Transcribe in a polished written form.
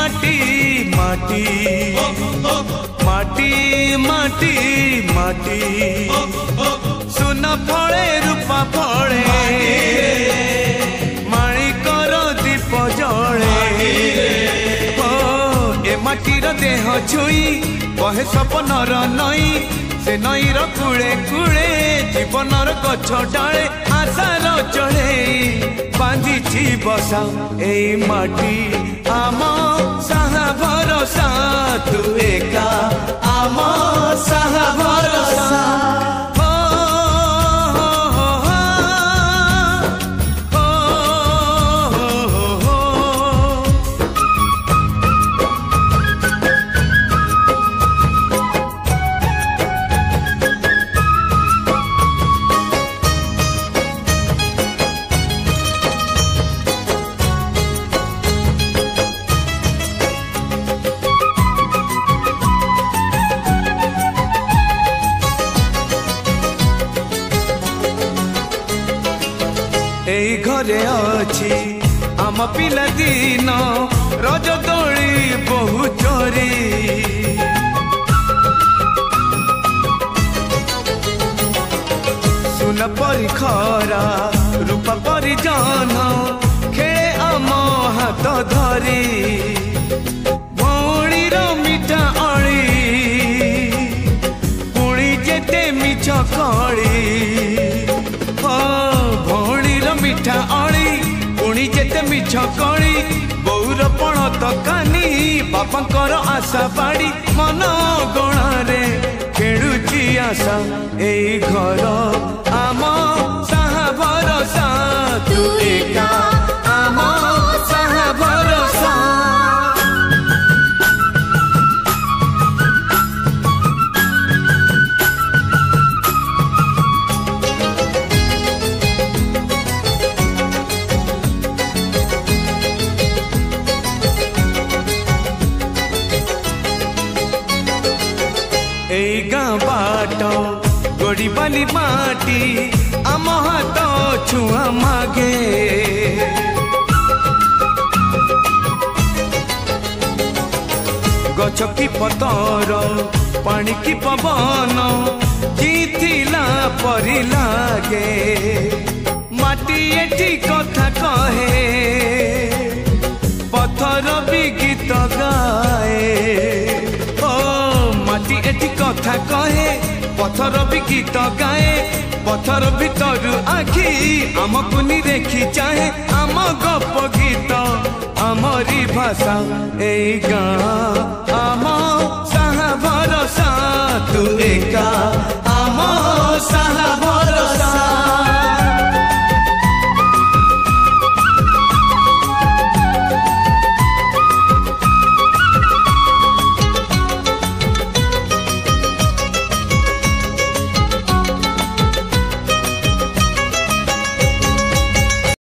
माटी माटी माटी माटी माटी सुन फले रूपा फले माणिकर दीप जले ए माटीर देह छुई बहे सपनर नई से नईर कूले कूले जीवनर गछ डाले आशार चढ़े बांधी बसा ए माटी आम साहा भरोसा तू एका आम साहा भरोसा एई घरे अछि आम पिला दिन रज दोली बहु चोरी सुन परी खरा रूप परी जन खेले आम हाथ धरी भौणीर मिठा अली पुणी जेते मिछ कली मिठा अली पुणी जेते मिछ कली बौर पण तकानी बापांकर आशा बाड़ी मन गणारे खेलुची आशा एई घर आम साहा भरोसा तू एका आम साहा भरोसा एई गाँ बाट गोड़ी बाली माटी आम हाथ छुआ मागे गछ की पतर पानी की पवन जीथिला परी लागे माटी एठी कथा कहे पत्थर भी गीत गाए माटी एठी कथा कहे पत्थर भी गीत गाए पत्थर भीतर आखि आमको देखी चाहे आम गप गीत आमरी भाषा ए गाँ आम